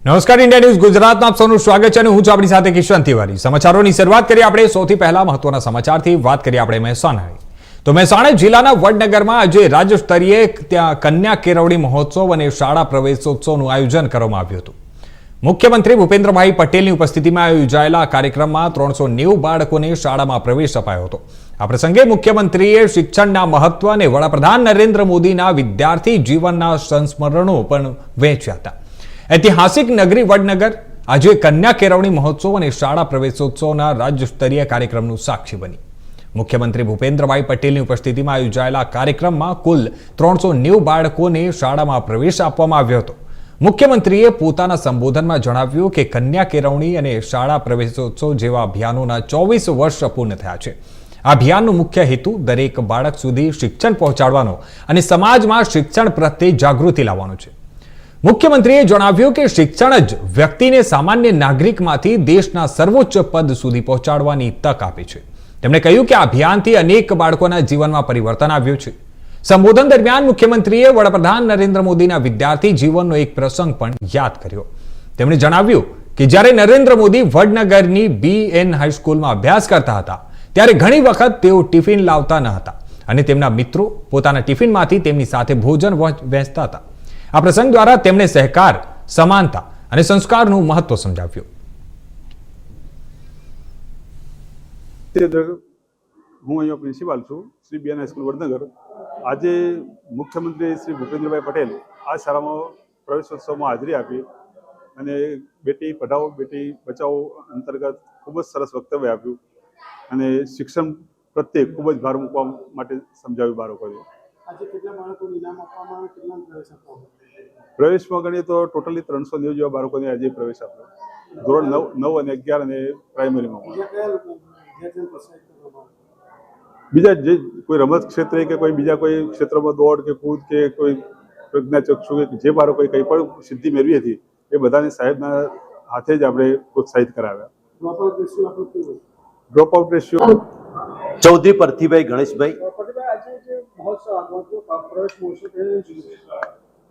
નમસ્કાર, India news ગુજરાતમાં આપ સૌનું સ્વાગત છે અને હું છું આપણી સાથે કિશન તિવારી। સમાચારોની શરૂઆત કરીએ આપણે સૌથી પહેલા મહત્વના સમાચારથી। વાત કરીએ આપણે મહેસાણાની। તો મહેસાણા જિલ્લાના વડનગરમાં આજે રાજ્ય સ્તરીય ત્યાં કન્યા કેળવણી મહોત્સવ અને શાળા પ્રવેશોત્સવનું આયોજન કરવામાં આવ્યું હતું। મુખ્યમંત્રી ભૂપેન્દ્રભાઈ પટેલની ઉપસ્થિતિમાં યોજાયેલા કાર્યક્રમમાં 390 બાળકોને શાળામાં પ્રવેશ અપાયો હતો। આ પ્રસંગે મુખ્યમંત્રીએ શિક્ષણના મહત્વ અને વડાપ્રધાન નરેન્દ્ર મોદીના વિદ્યાર્થી જીવનના સંસ્મરણો પણ વહેંચ્યા હતા। ऐतिहासिक नगरी वडनगर आज कन्या केळवणी महोत्सव और शाला प्रवेशोत्सव राज्य स्तरीय कार्यक्रम साक्षी बनी। मुख्यमंत्री भूपेन्द्रभाई पटेल की उपस्थिति में योजायेला कार्यक्रम में कुल 390 बाळकोने शाला में प्रवेश आपवामां आव्यो हतो। मुख्यमंत्रीए पोताना संबोधन में जणाव्युं के कन्या केळवणी और शाला प्रवेशोत्सव जेवा अभियानों 24 वर्ष पूर्ण थया छे। आ अभियाननो मुख्य हेतु दरेक बाळक सुधी शिक्षण पहोंचाडवानो अने समाजमां शिक्षण प्रत्ये जागृति लाववानो छे। मुख्यमंत्रीए जणाव्युं के शिक्षण ज व्यक्तिने सामान्य नागरिकमांथी देशना सर्वोच्च पद सुधी पहोंचाडवानी तक आपे छे। તેમણે કહ્યું કે આ અભિયાનથી અનેક બાળકોના જીવનમાં પરિવર્તન આવ્યું છે। સંબોધન દરમિયાન મુખ્યમંત્રીએ વડાપ્રધાન નરેન્દ્ર મોદીના વિદ્યાર્થી જીવનનો એક પ્રસંગ પણ યાદ કર્યો। તેમણે જણાવ્યું કે જ્યારે નરેન્દ્ર મોદી વડનગરની BN હાઈસ્કૂલમાં અભ્યાસ કરતા હતા ત્યારે ઘણી વખત તેઓ ટિફિન લાવતા ન હતા અને તેમના મિત્રો પોતાના ટિફિનમાંથી તેમની સાથે ભોજન વહેંચતા હતા। આ પ્રસંગ દ્વારા તેમણે સહકાર, સમાનતા અને સંસ્કારનું મહત્વ સમજાવ્યું। હું અહીંયા પ્રિન્સિપાલ છું શ્રી BN હાઈસ્કૂલ વડનગર। આજે મુખ્યમંત્રી શ્રી ભૂપેન્દ્રભાઈ પટેલ આ શાળામાં પ્રવેશોત્સવમાં હાજરી આપી અને બેટી પઢાઓ બેટી બચાવો અંતર્ગત ખૂબ જ સરસ વક્તવ્ય આપ્યું અને શિક્ષણ પ્રત્યે ખૂબ જ ભાર મૂકવા માટે સમજાવ્યું બાળકોને। પ્રવેશમાં ગણીએ તો ટોટલી 390 જેવા બાળકોને આજે પ્રવેશ આપ્યો। ધોરણ 9 અને 11 અને પ્રાઇમરીમાં બીજા જે કોઈ રમત ક્ષેત્રે કે કોઈ બીજા કોઈ ક્ષેત્રમાં દોડ કે કૂદ કે કોઈ પ્રજ્ઞાચક્ષુ કે જે બાળકોએ કંઈ પણ સિદ્ધિ મેળવી હતી એ બધાને સાહેબના હાથે જ આપણે પ્રોત્સાહિત કરાવ્યા। Drop out ratio Chaudhary Parthibhai Ganeshbhai.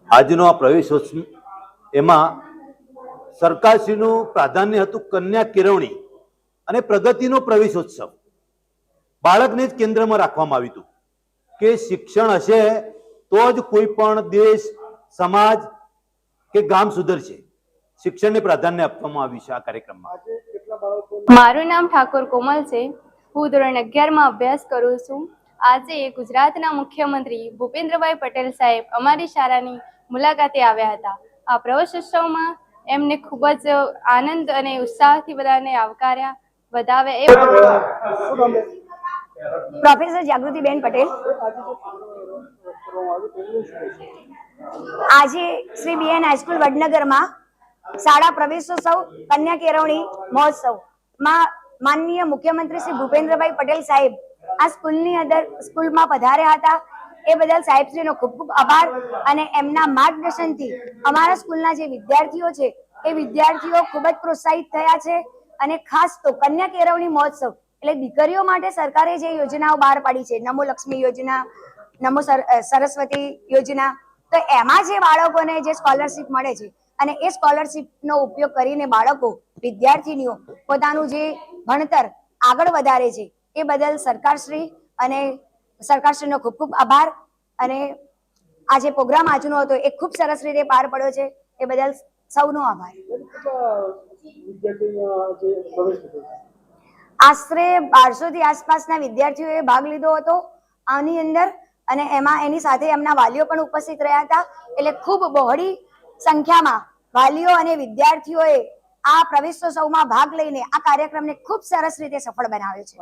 આજનો આ પ્રવેશોત્સવ એમાં સરકારશ્રીનું પ્રાધાન્ય હતું કન્યા કેળવણી અને પ્રગતિનો પ્રવેશોત્સવ। બાળકને જ કેન્દ્રમાં રાખવામાં આવ્યું હતું કે શિક્ષણ હશે તો જ કોઈ પણ દેશ, સમાજ કે ગામ સુધરશે। શિક્ષણને પ્રાધાન્ય આપવામાં આવ્યું છે આ કાર્યક્રમમાં। મારું નામ ઠાકોર કોમલ છે। હું ધોરણ 11 માં અભ્યાસ કરું છું। આજે ગુજરાતના મુખ્યમંત્રી ભૂપેન્દ્રભાઈ પટેલ સાહેબ અમારી શાળાની મુલાકાતે આવ્યા હતા। આ પ્રવેશોત્સવમાં એમને ખૂબ જ આનંદ અને ઉત્સાહથી બધાને આવકાર્યા, વધાવ્યા। પ્રોફેસર જાગૃતિબેન પટેલ। આજે શ્રી BN હાઈસ્કૂલ વડનગરમાં શાળા પ્રવેશોત્સવ કન્યા કેળવણી મહોત્સવમાં માનનીય મુખ્યમંત્રી શ્રી ભૂપેન્દ્રભાઈ પટેલ સાહેબ આ સ્કૂલની અંદર સ્કૂલમાં પધાર્યા હતા। એ બદલ સાહેબશ્રીનો ખૂબ ખૂબ આભાર અને એમના માર્ગદર્શનથી અમારા સ્કૂલના જે વિદ્યાર્થીઓ છે એ વિદ્યાર્થીઓ ખૂબ જ પ્રોત્સાહિત થયા છે। અને ખાસ તો કન્યા કેળવણી મહોત્સવ એટલે દીકરીઓ માટે સરકારે જે યોજનાઓ બહાર પાડી છે, નમો લક્ષ્મી યોજના, નમો સરસ્વતી યોજના, તો એમાં જે બાળકોને જે સ્કોલરશીપ મળે છે અને એ સ્કોલરશીપનો ઉપયોગ કરીને બાળકો વિદ્યાર્થીનીઓ પોતાનું જે ભણતર આગળ વધારે છે એ બદલ સરકારશ્રી અને સરકારશ્રીનો ખૂબ ખૂબ આભાર। અને આ જે પ્રોગ્રામ આજનો હતો એ ખૂબ સરસ રીતે પાર પડ્યો છે એ બદલ સૌનો આભાર। આશરે 1200 થી આસપાસના વિદ્યાર્થીઓએ ભાગ લીધો હતો આની અંદર અને એમાં એની સાથે એમના વાલીઓ પણ ઉપસ્થિત રહ્યા હતા। એટલે ખૂબ બહોળી સંખ્યામાં વાલીઓ અને વિદ્યાર્થીઓએ આ પ્રવેશોત્સવમાં ભાગ લઈને આ કાર્યક્રમને ખૂબ સરસ રીતે સફળ બનાવ્યો છે।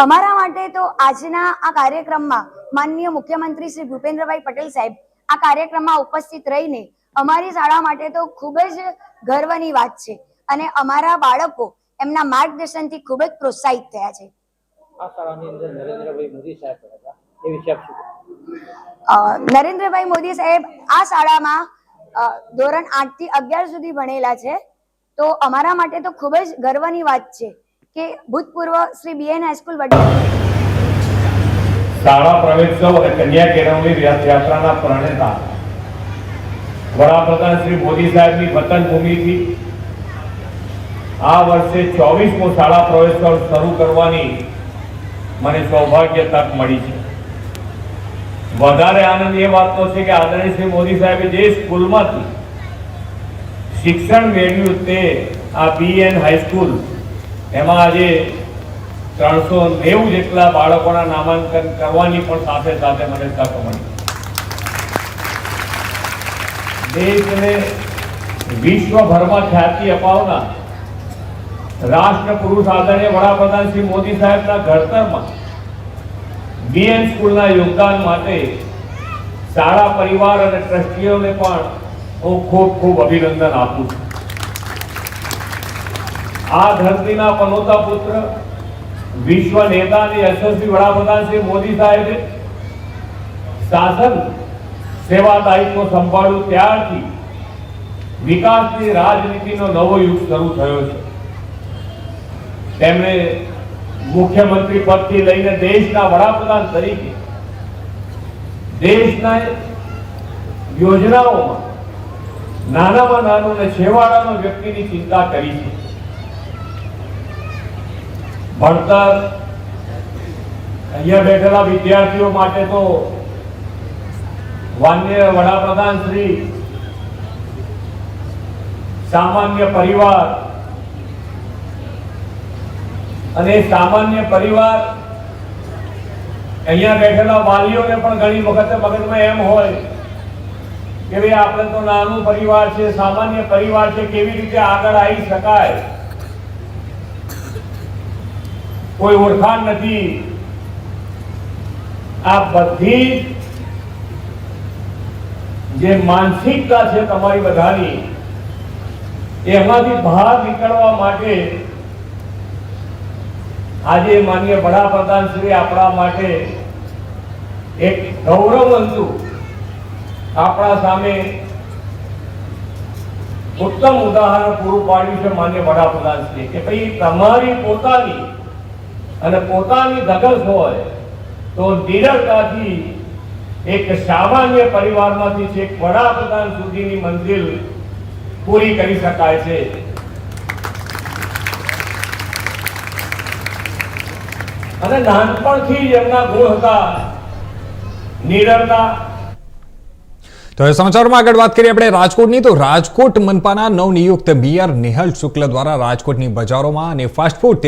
અમારા માટે તો આજના આ કાર્યક્રમમાં માનનીય મુખ્યમંત્રી શ્રી ભૂપેન્દ્રભાઈ પટેલ સાહેબ આ કાર્યક્રમમાં ઉપસ્થિત રહીને અમારી શાળા માટે તો ખૂબ જ ગર્વની વાત છે અને અમારા બાળકો એમના માર્ગદર્શનથી ખૂબ જ પ્રોત્સાહિત થયા છે। આ શાળાની અંદર નરેન્દ્રભાઈ મોદી સાહેબ હતા, એ વિશે આપ શું? નરેન્દ્રભાઈ મોદી સાહેબ આ શાળામાં ધોરણ 8 થી 11 સુધી ભણેલા છે। તો અમારા માટે તો ખૂબ જ ગર્વની વાત છે કે ભૂતપૂર્વ શ્રી BN હાઈસ્કૂલ વડનગર શાળા પ્રવેશોત્સવ અને કન્યા કેળવણી યાત્રાના પ્રણેતા વડાપ્રધાન શ્રી મોદી સાહેબની વતન ભૂમિથી આ વર્ષે 24મો શાળા પ્રવેશોત્સવ શરૂ કરવાની મને સૌભાગ્ય તક મળી છે. વધારે આનંદ એ વાતનો છે કે આદરણીય શ્રી મોદી સાહેબે જે સ્કૂલમાંથી શિક્ષણ મેળવ્યું તે આ BN હાઈસ્કૂલ, એમાં આજે 390 જેટલા બાળકોના નામાંકન કરવાની પણ સાથે સાથે મને તક મળી. દેશને વિશ્વભરમાં ખ્યાતિ અપાવનાર રાષ્ટ્ર પુરુષ આદરણીય વડાપ્રધાન શ્રી મોદી સાહેબના ઘડતરમાં BN સ્કૂલના યોગદાન માટે શાળા પરિવાર અને ટ્રસ્ટીઓને પણ હું ખૂબ ખૂબ અભિનંદન આપું છું. આ ધરતીના પનોતા પુત્ર વિશ્વ નેતા અને યશસ્વી વડાપ્રધાન શ્રી મોદી સાહેબે શાસન સેવા દાયિત્વ સંભાળ્યું ત્યારથી વિકાસની રાજનીતિનો નવો યુગ શરૂ થયો છે. તેમણે મુખ્યમંત્રી પદથી લઈને દેશના વડાપ્રધાન તરીકે દેશના યોજનાઓમાં નાનામાં નાનો અને છેવાડાનો વ્યક્તિની ચિંતા કરી છે. ભણતર, અહીંયા બેઠેલા વિદ્યાર્થીઓ માટે તો માનનીય વડાપ્રધાન શ્રી સામાન્ય પરિવાર અને સામાન્ય પરિવાર, અહીંયા બેઠેલા વાલીઓને પણ ઘણી વખતે મગજમાં એમ હોય કે ભાઈ આપણે તો નાનું પરિવાર છે, સામાન્ય પરિવાર છે, કેવી રીતે આગળ આવી શકાય, કોઈ ઓળખાણ નથી. આ બધી જે માનસિકતા છે તમારી બધાની, એમાંથી બહાર નીકળવા માટે આજે માનનીય વડાપ્રધાન શ્રી આપણા માટે એક ગૌરવવંતું આપણા સામે ઉત્તમ ઉદાહરણ પૂરું પાડ્યું છે માનનીય વડાપ્રધાન શ્રી કે ભાઈ તમારી પોતાની અને પોતાની ધગસ હોય તો નિડરતાથી એક સામાન્ય પરિવારમાંથી છેક વડાપ્રધાન સુધીની મંજિલ પૂરી કરી શકાય છે. અને નાનપણથી જ એમના ગુણ હતા નિડરતા. તો એ સમાચારમાં આગળ વાત કરીએ આપણે રાજકોટની. તો રાજકોટ મનપાના નવનિયુક્ત મેયર નેહલ શુક્લ દ્વારા રાજકોટની બજારોમાં અને ફાસ્ટફૂડ